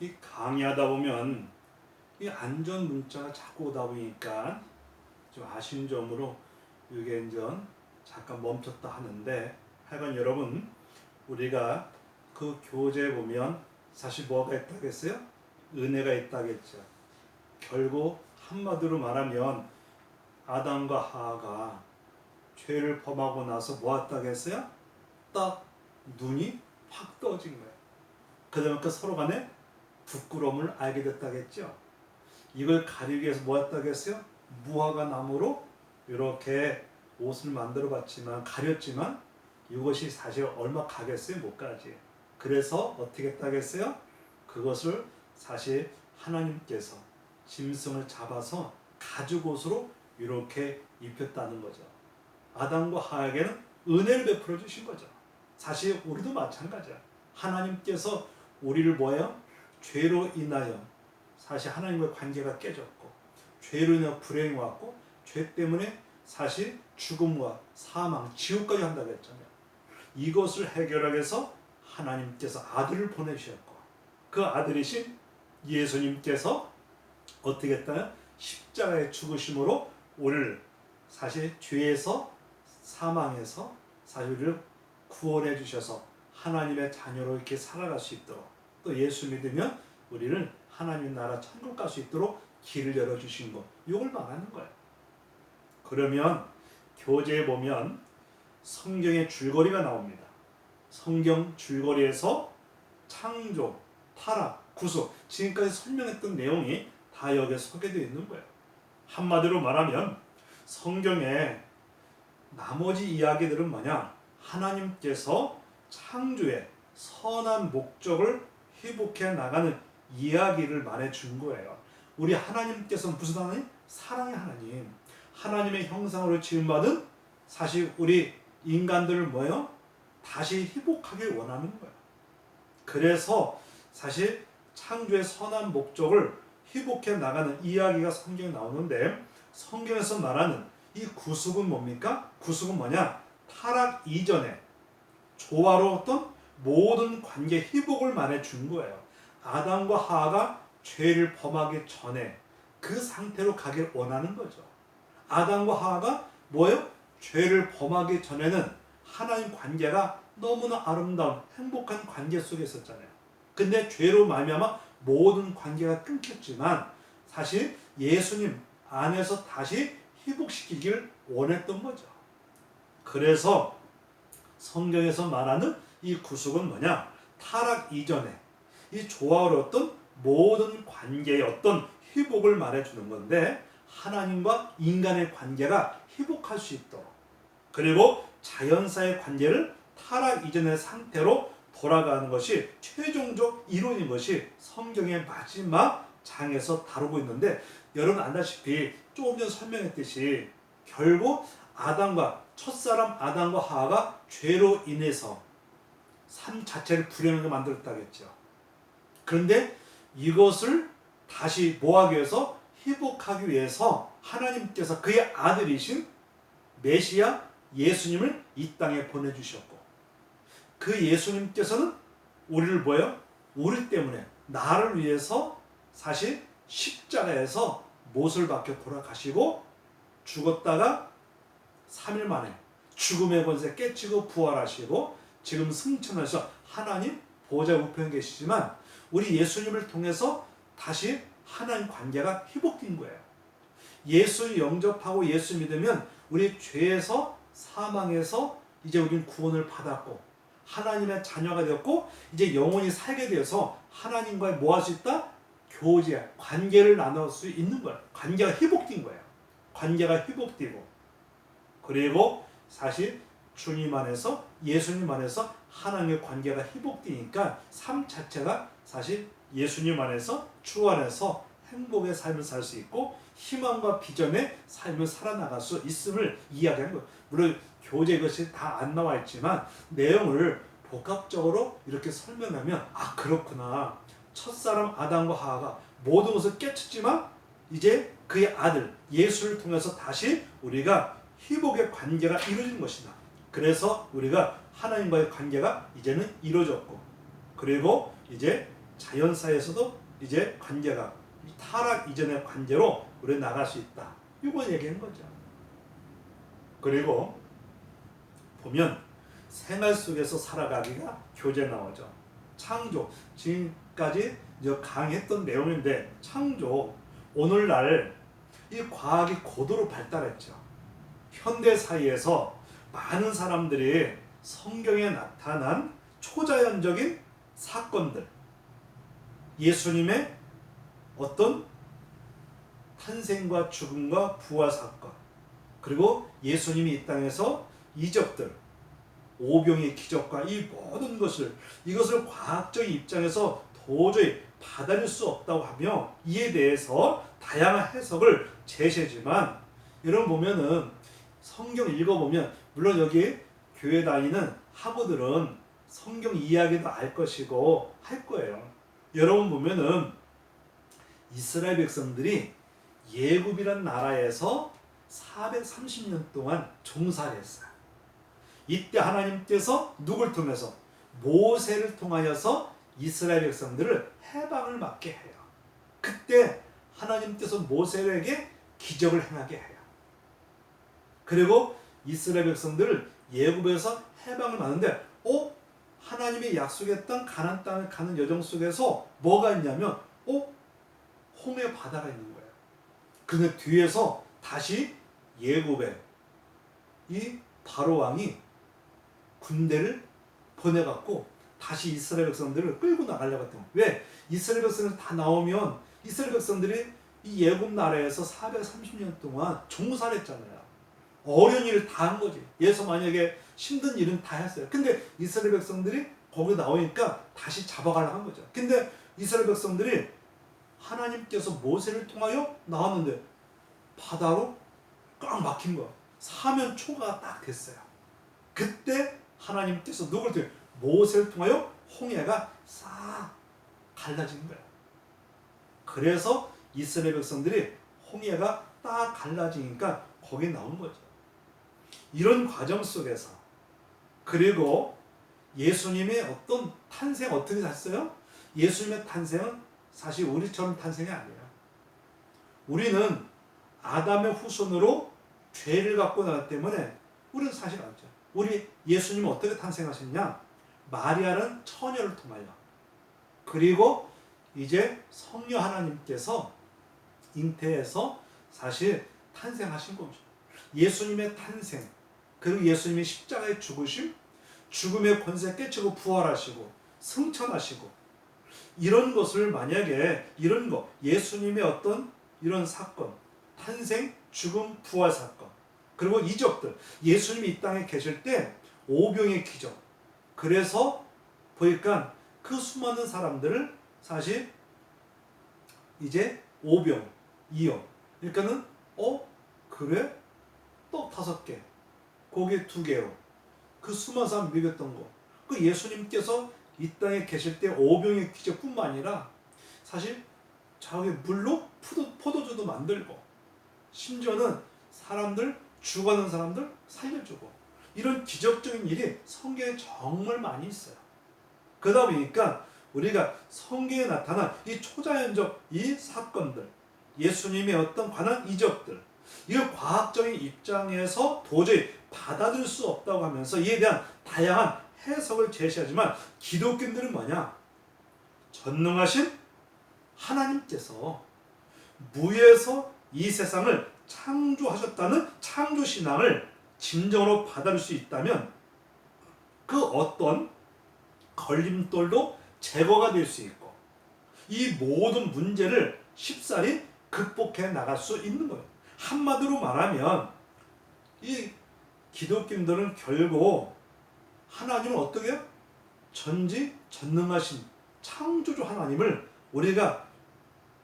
이 강의하다 보면 이 안전 문자가 자꾸 오다 보니까 좀 아쉬운 점으로 이게 이제 잠깐 멈췄다 하는데, 하여간 여러분, 우리가 그 교재에 보면 사실 뭐가 있다겠어요? 은혜가 있다겠죠. 결국 한마디로 말하면 아담과 하와가 죄를 범하고 나서 뭐 했다겠어요? 딱 눈이 확 떠진 거예요. 그러니까 서로 간에 부끄러움을 알게 됐다겠죠. 이걸 가리기 위해서 뭐 했다겠어요? 무화과 나무로 이렇게 옷을 만들어 봤지만, 가렸지만 이것이 사실 얼마 가겠어요? 못 가지. 그래서 어떻게 했다겠어요? 그것을 사실 하나님께서 짐승을 잡아서 가죽 옷으로 이렇게 입혔다는 거죠. 아담과 하와에게는 은혜를 베풀어 주신 거죠. 사실 우리도 마찬가지야. 하나님께서 우리를 뭐예요? 죄로 인하여 사실 하나님과의 관계가 깨졌고, 죄로 인하여 불행이 왔고, 죄 때문에 사실 죽음과 사망, 지옥까지 한다고 했잖아요. 이것을 해결하기 위해서 하나님께서 아들을 보내주셨고, 그 아들이신 예수님께서 어떻게 했다면 십자가에 죽으심으로 우리를 사실 죄에서, 사망에서 사실 우리를 구원해 주셔서 하나님의 자녀로 이렇게 살아갈 수 있도록, 또 예수 믿으면 우리를 하나님 나라 천국 갈 수 있도록 길을 열어주신 것, 이걸 말하는 거예요. 그러면 교재에 보면 성경의 줄거리가 나옵니다. 성경 줄거리에서 창조, 타락, 구속, 지금까지 설명했던 내용이 다 여기에 소개되어 있는 거예요. 한마디로 말하면 성경의 나머지 이야기들은 뭐냐? 하나님께서 창조의 선한 목적을 회복해 나가는 이야기를 말해준 거예요. 우리 하나님께서는 무슨 하나님? 사랑의 하나님. 하나님의 형상으로 지음받은 사실 우리 인간들을 뭐예요? 다시 회복하길 원하는 거예요. 그래서 사실 창조의 선한 목적을 회복해 나가는 이야기가 성경에 나오는데, 성경에서 말하는 이 구속은 뭡니까? 구속은 뭐냐? 타락 이전에 조화로웠던 모든 관계 회복을 말해준 거예요. 아담과 하와가 죄를 범하기 전에 그 상태로 가길 원하는 거죠. 아담과 하와가 뭐예요? 죄를 범하기 전에는 하나님 관계가 너무나 아름다운 행복한 관계 속에 있었잖아요. 근데 죄로 말미암아 모든 관계가 끊겼지만 사실 예수님 안에서 다시 회복시키길 원했던 거죠. 그래서 성경에서 말하는 이 구속은 뭐냐? 타락 이전에 이 조화로웠던 모든 관계의 어떤 회복을 말해주는 건데, 하나님과 인간의 관계가 회복할 수 있도록, 그리고 자연사의 관계를 타락 이전의 상태로 돌아가는 것이 최종적 이론인 것이 성경의 마지막 장에서 다루고 있는데, 여러분 알다시피 조금 전 설명했듯이 결국 첫사람 아담과 하와가 죄로 인해서 삶 자체를 불행하게 만들었다고 했죠. 그런데 이것을 다시 뭐하기 위해서, 회복하기 위해서 하나님께서 그의 아들이신 메시아 예수님을 이 땅에 보내주셨고, 그 예수님께서는 우리를 뭐예요? 우리 때문에, 나를 위해서 사실 십자가에서 못을 박혀 돌아가시고 죽었다가 3일 만에 죽음의 권세 깨치고 부활하시고 지금 승천하셔서 하나님 보좌 우편에 계시지만, 우리 예수님을 통해서 다시 하나님 관계가 회복된 거예요. 예수 영접하고 예수 믿으면 우리 죄에서, 사망에서 이제 우리는 구원을 받았고 하나님의 자녀가 되었고, 이제 영원히 살게 되어서 하나님과 뭐 할 수 있다? 교제, 관계를 나눌 수 있는 거예요. 관계가 회복된 거예요. 관계가 회복되고, 그리고 사실 주님 안에서, 예수님 안에서 하나님의 관계가 회복되니까 삶 자체가 사실 예수님 안에서, 주 안에서 행복의 삶을 살 수 있고 희망과 비전의 삶을 살아나갈 수 있음을 이야기하는 거예요. 물론 교재 이것이 다 안 나와 있지만 내용을 복합적으로 이렇게 설명하면, 아 그렇구나, 첫사람 아담과 하와가 모든 것을 깨쳤지만 이제 그의 아들 예수를 통해서 다시 우리가 회복의 관계가 이루어진 것이다. 그래서 우리가 하나님과의 관계가 이제는 이루어졌고, 그리고 이제 자연사에서도 이제 관계가 타락 이전의 관계로 우리 나갈 수 있다. 이걸 얘기한 거죠. 그리고 보면 생활 속에서 살아가기가 교재 나오죠. 창조, 지금까지 강했던 내용인데 창조, 오늘날 이 과학이 고도로 발달했죠. 현대 사회에서 많은 사람들이 성경에 나타난 초자연적인 사건들, 예수님의 어떤 탄생과 죽음과 부활 사건, 그리고 예수님이 이 땅에서 이적들, 오병의 기적과 이 모든 이것을 과학적인 입장에서 도저히 받아들일 수 없다고 하며 이에 대해서 다양한 해석을 제시하지만, 여러분 보면은 성경 읽어보면, 물론 여기 교회 다니는 학우들은 성경 이야기도 알 것이고 할 거예요. 여러분 보면은 이스라엘 백성들이 예굽이라는 나라에서 430년 동안 종살이 했어요. 이때 하나님께서 누굴 통해서? 모세를 통하여서 이스라엘 백성들을 해방을 맡게 해요. 그때 하나님께서 모세에게 기적을 행하게 해요. 그리고 이스라엘 백성들을 예굽에서 해방을 받는데 하나님이 약속했던 가나안 땅을 가는 여정 속에서 뭐가 있냐면 홍해 바다가 있는 거예요. 그런데 뒤에서 다시 예굽에 이 바로 왕이 군대를 보내갖고 다시 이스라엘 백성들을 끌고 나가려고 했던 거예요. 왜? 이스라엘 백성들 다 나오면 이스라엘 백성들이 이 예굽 나라에서 430년 동안 종살했잖아요. 어려운 일을 다 한 거지. 예수 만약에 힘든 일은 다 했어요. 근데 이스라엘 백성들이 거기 나오니까 다시 잡아가려고 한 거죠. 근데 이스라엘 백성들이 하나님께서 모세를 통하여 나왔는데 바다로 꽉 막힌 거야. 사면 초가 딱 됐어요. 그때 하나님께서 누굴 통해? 모세를 통하여 홍해가 싹 갈라진 거야. 그래서 이스라엘 백성들이 홍해가 딱 갈라지니까 거기 나온 거죠. 이런 과정 속에서, 그리고 예수님의 어떤 탄생 어떻게 됐어요? 예수님의 탄생은 사실 우리처럼 탄생이 아니에요. 우리는 아담의 후손으로 죄를 갖고 나왔기 때문에 우리는 사실 알죠. 우리 예수님은 어떻게 탄생하셨냐? 마리아는 처녀를 통하여, 그리고 이제 성녀 하나님께서 잉태해서 사실 탄생하신 거죠. 예수님의 탄생, 그리고 예수님의 십자가의 죽으심, 죽음의 권세 깨치고 부활하시고 승천하시고, 이런 것을 만약에 이런 거, 예수님의 어떤 이런 사건, 탄생, 죽음, 부활 사건, 그리고 이적들, 예수님이 이 땅에 계실 때 오병의 기적, 그래서 보니까 그 수많은 사람들을 사실 이제 오병, 이역, 그러니까는 그래? 떡 5개, 고기 2개로 그 수많은 사람 먹였던 거, 그 예수님께서 이 땅에 계실 때 오병의 기적뿐만 아니라 사실 자기 물로 포도주도 만들고, 심지어는 사람들, 죽어가는 사람들 살려주고, 이런 기적적인 일이 성경에 정말 많이 있어요. 그러다 보니까 우리가 성경에 나타난 이 초자연적 이 사건들, 예수님의 어떤 관한 이적들, 이걸 과학적인 입장에서 도저히 받아들일 수 없다고 하면서 이에 대한 다양한 해석을 제시하지만, 기독교인들은 뭐냐? 전능하신 하나님께서 무에서 이 세상을 창조하셨다는 창조신앙을 진정으로 받아들일 수 있다면 그 어떤 걸림돌도 제거가 될 수 있고, 이 모든 문제를 쉽사리 극복해 나갈 수 있는 거예요. 한마디로 말하면 이 기독교인들은 결국 하나님은 어떻게 해요? 전지전능하신 창조주 하나님을 우리가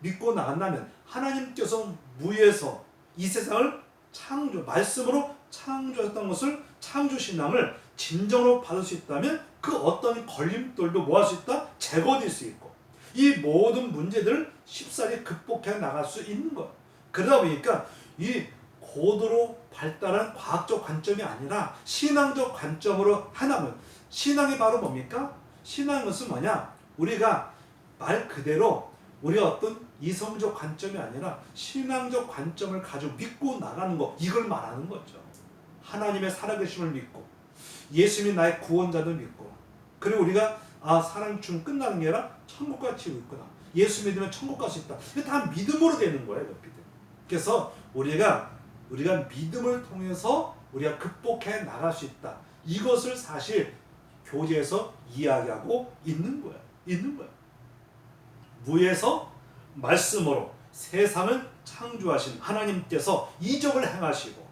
믿고 나간다면, 하나님께서 무에서 이 세상을 말씀으로 창조했던 것을, 창조신앙을 진정으로 받을 수 있다면 그 어떤 걸림돌도 뭐 할 수 있다? 제거될 수 있고, 이 모든 문제들을 쉽사리 극복해 나갈 수 있는 것. 그러다 보니까 이 고도로 발달한 과학적 관점이 아니라 신앙적 관점으로 하나면, 신앙이 바로 뭡니까? 신앙은 것은 뭐냐? 우리가 말 그대로 우리가 어떤 이성적 관점이 아니라 신앙적 관점을 가지고 믿고 나가는 거, 이걸 말하는 거죠. 하나님의 살아계심을 믿고 예수님이 나의 구원자를 믿고, 그리고 우리가 사랑 중 끝나는 게 아니라 천국같이 있구나, 예수 믿으면 천국 갈 수 있다. 이게 다 믿음으로 되는 거예요. 그래서 우리가 믿음을 통해서 우리가 극복해 나갈 수 있다. 이것을 사실 교제에서 이야기하고 있는 거예요. 무에서 말씀으로 세상을 창조하신 하나님께서 이적을 행하시고,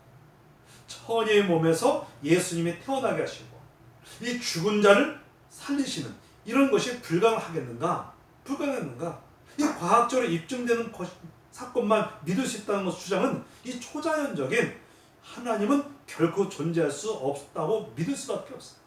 처녀의 몸에서 예수님이 태어나게 하시고, 이 죽은 자를 살리시는 이런 것이 불가능하겠는가? 이 과학적으로 입증되는 사건만 믿을 수 있다는 것 주장은 이 초자연적인 하나님은 결코 존재할 수 없다고 믿을 수밖에 없어요.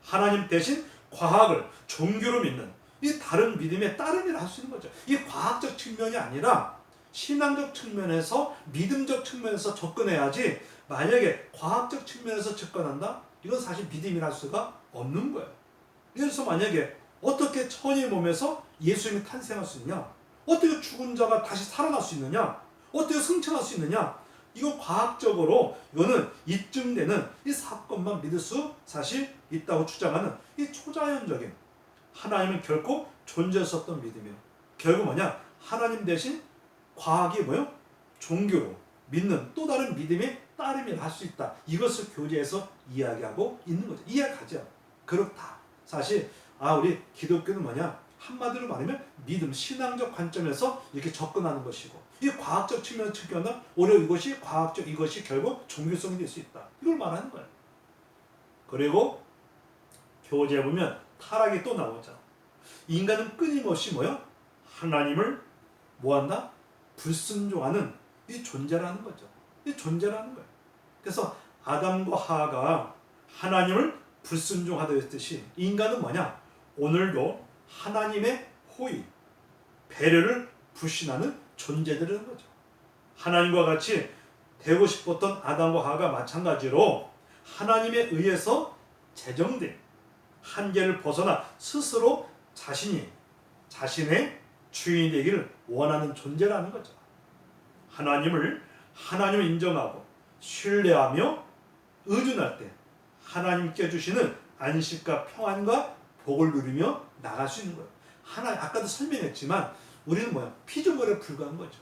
하나님 대신 과학을 종교로 믿는 이 다른 믿음의 따름이라 할 수 있는 거죠. 이 과학적 측면이 아니라 신앙적 측면에서, 믿음적 측면에서 접근해야지, 만약에 과학적 측면에서 접근한다? 이건 사실 믿음이라 할 수가 없는 거예요. 그래서 만약에 어떻게 처녀의 몸에서 예수님이 탄생할 수 있느냐? 어떻게 죽은 자가 다시 살아날 수 있느냐? 어떻게 승천할 수 있느냐? 이거 과학적으로 이거는 입증되는 이 사건만 믿을 수 사실 있다고 주장하는 이 초자연적인, 하나님은 결코 존재할 수 없던 믿음이에요. 결국 뭐냐? 하나님 대신 과학이 뭐요? 종교로 믿는 또 다른 믿음의 따름이라 할 수 있다. 이것을 교제에서 이야기하고 있는 거죠. 이해가죠. 그렇다. 사실 우리 기독교는 뭐냐? 한마디로 말하면 믿음, 신앙적 관점에서 이렇게 접근하는 것이고, 이 과학적 측면을 측면은 오히려 이것이 과학적, 이것이 결국 종교성이 될 수 있다. 이걸 말하는 거예요. 그리고 교제에 보면 타락이 또 나오죠. 인간은 끊임없이 뭐요? 하나님을 뭐한다? 불순종하는 이 존재라는 거죠. 이 존재라는 거예요. 그래서 아담과 하와가 하나님을 불순종하다 했듯이 인간은 뭐냐? 오늘도 하나님의 호의, 배려를 불신하는 존재들이라는 거죠. 하나님과 같이 되고 싶었던 아담과 하와가 마찬가지로 하나님에 의해서 제정된 한계를 벗어나 스스로 자신의 주인이 되기를 원하는 존재라는 거죠. 하나님을 인정하고 신뢰하며 의존할 때 하나님께 주시는 안식과 평안과 복을 누리며 나갈 수 있는 거예요. 아까도 설명했지만 우리는 뭐야? 피조물에 불과한 거죠.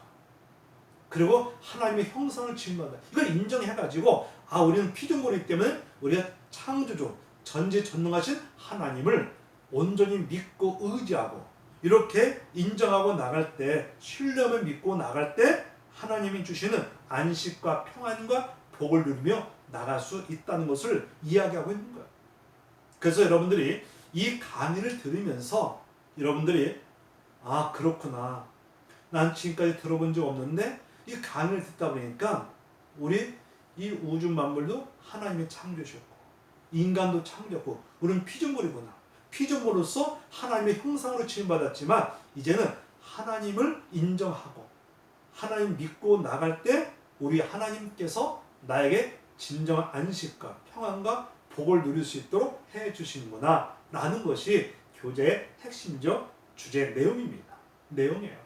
그리고 하나님의 형상을 지음받아, 이걸 인정해가지고 우리는 피조물이기 때문에 우리가 창조주, 전지전능하신 하나님을 온전히 믿고 의지하고 이렇게 인정하고 나갈 때, 신뢰하며 믿고 나갈 때 하나님이 주시는 안식과 평안과 복을 누리며 나갈 수 있다는 것을 이야기하고 있는 거예요. 그래서 여러분들이 이 강의를 들으면서 여러분들이 그렇구나, 난 지금까지 들어본 적 없는데 이 강의를 듣다 보니까 우리 이 우주 만물도 하나님이 창조하셨고 인간도 창조했고 우리는 피조물이구나. 피조물로서 하나님의 형상으로 지음받았지만 이제는 하나님을 인정하고 하나님 믿고 나갈 때 우리 하나님께서 나에게 진정한 안식과 평안과 복을 누릴 수 있도록 해주시는구나 라는 것이 교제의 핵심적 주제 내용이에요.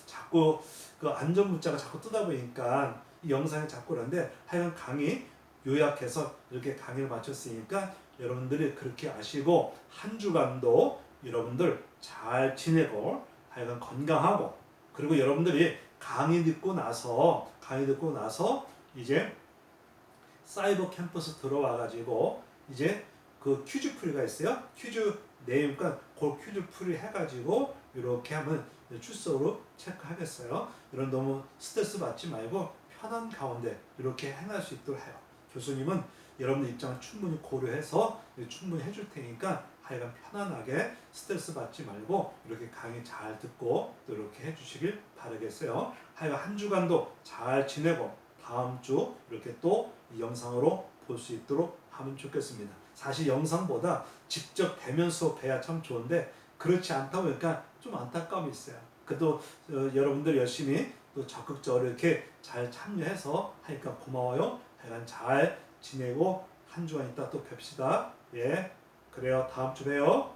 자꾸 그 안전문자가 자꾸 뜨다 보니까 이 영상이 자꾸 그런데, 하여간 강의 요약해서 이렇게 강의를 마쳤으니까 여러분들이 그렇게 아시고 한 주간도 여러분들 잘 지내고 하여간 건강하고, 그리고 여러분들이 강의 듣고 나서 이제 사이버 캠퍼스 들어와가지고 이제 그 퀴즈 풀이가 있어요. 퀴즈 내용과 그 퀴즈 풀이 해가지고 이렇게 하면 출석으로 체크하겠어요. 이런 너무 스트레스 받지 말고 편한 가운데 이렇게 행할 수 있도록 해요. 교수님은 여러분의 입장을 충분히 고려해서 충분히 해줄 테니까 하여간 편안하게 스트레스 받지 말고 이렇게 강의 잘 듣고 또 이렇게 해주시길 바라겠어요. 하여간 한 주간도 잘 지내고 다음 주 이렇게 또 이 영상으로 볼 수 있도록 하면 좋겠습니다. 사실 영상보다 직접 대면 수업해야 참 좋은데 그렇지 않다 보니까 좀 안타까움이 있어요. 그래도 여러분들 열심히 또 적극적으로 이렇게 잘 참여해서 하니까 고마워요. 하여간 잘 지내고 한 주간 있다 또 뵙시다. 예, 그래요. 다음 주 봬요.